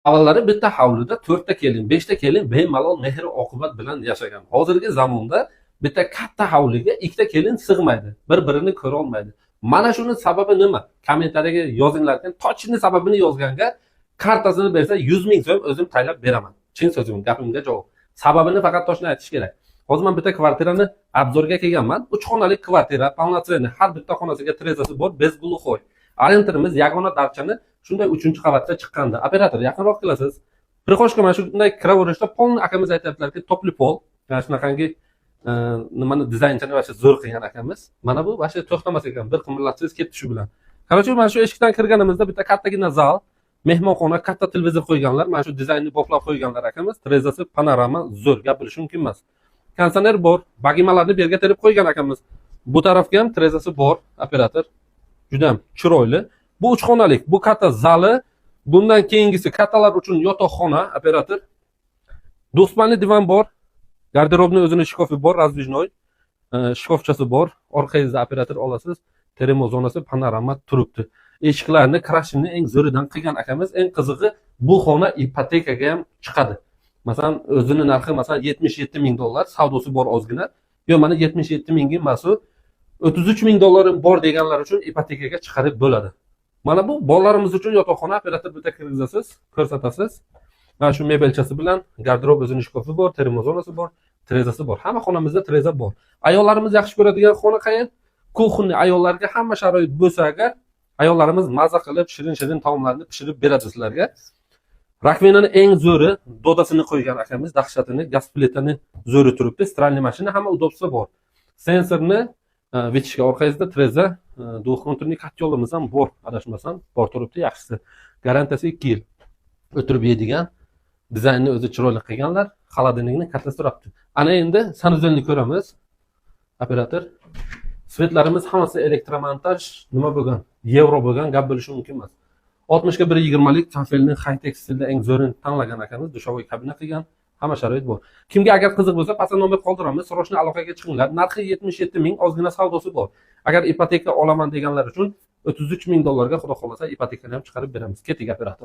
Avvallari bitta hovlida 4 ta kelin, 5 ta kelin bemalol mehr oqibat bilan yashagan. Hozirgi zamonda bitta katta hovliga 2 ta kelin sig'maydi, bir-birini ko'ra olmaydi. Mana shuni sababi nima? Kommentariyaga yozinglar ekan. Tochni sababini yozganga kartasini bersa 100 ming so'm o'zim taylab beraman. Chin so'zim, gapimga javob. Sababini faqat toshni aytish kerak. Hozir men bitta kvartirani obzorga kelganman. 3 xonali kvartira, полноценный, har bitta xonasiga trezasi bor, bez guluxoy. Arenterimiz yagona darchani shunday 3-qavatda chiqqanda. Operator, yaqinroq kelasiz. Prihoshka mana shunday kiraverishda polni akamiz aytayaptilarki, topli pol, mana shunaqangi nimani dizaynchini vasha zo'r qilgan akamiz. Mana bu vasha to'xtamas ekan, bir qimillatsangiz ketdi shu bilan. Qarachi, mana shu eshikdan kirganimizda bitta kattagina zal, mehmonxona, katta televizor qo'yganlar, mana shu dizaynni boplab qo'yganlar akamiz. Trezasi panorama zo'r, gap bilish mumkin emas. Kondisioner bor, bagimalarni bu yerga terib qo'ygan akamiz. Bu tarafga ham trezasi bor, operator. Juda ham chiroyli. Bu 3 xonalik, bu katta zali, bundan keyingisi kattalar uchun yotoqxona, operator. Do'stmanli divan bor, garderobni o'zini shkofi bor, razdvijnoy, shkofchasi bor. Orqangizda operator olasiz, termo zonasi panorama turibdi. Eshiklarni krashini eng zo'ridan qilgan akamiz. Eng qizig'i, bu xona ipotekaga ham chiqadi. Masalan, o'zini narxi masalan 77 ming dollar, savdosi bor ozgina. Yo, mana 77 mingga masu 33 ming dollarim bor deganlar uchun ipotekaga chiqarib bo'ladi. Mana bu bolalarimiz uchun yotoqxona, operator bitta kirgizasiz, ko'rsatasiz. Mana shu mebelchasi bilan garderob o'zini shkofi bor, termozonasi bor, trezasi bor. Hamma xonamizda treza bor. Ayollarimiz yaxshi ko'radigan xona qayin? Kuxni ayollarga hamma sharoit bo'lsa agar, ayollarimiz maza qilib shirin-shirin taomlarni pishirib beradi sizlarga. Rakvenani eng zo'ri dodasini qo'ygan akamiz, dahshatini, gaz plitani zo'ri turibdi. Stralniy mashina, hamma udobsi bor. Sensorni vitishga orqangizda treza, duxonturni katyolimiz ham bor, adashmasam, bor turibdi, yaxshisi. Garantiyasi 2 yil. O'tirib yeydigan, dizaynni o'zi chiroyli qilganlar, xolodilnikni kattasi turibdi. Ana endi sanuzelni ko'ramiz. Operator, svetlarimiz hammasi elektromontaj, nima bo'lgan? Yevro bo'lgan, gap bo'lishi mumkin emas. 60 ga 120 lik kafelni high-tech stilda eng zo'rini tanlagan akamiz, dushovoy kabina qilgan, hamma sharoit bor. Kimga agar qiziq bo'lsa, pastda nomer qoldiramiz, so'rashni aloqaga chiqinglar. Narxi 77 ming, ozgina savdosi bor. Agar ipoteka olaman deganlar uchun 33 ming dollarga xudo xolasa ipotekani ham chiqarib beramiz. Keting operator.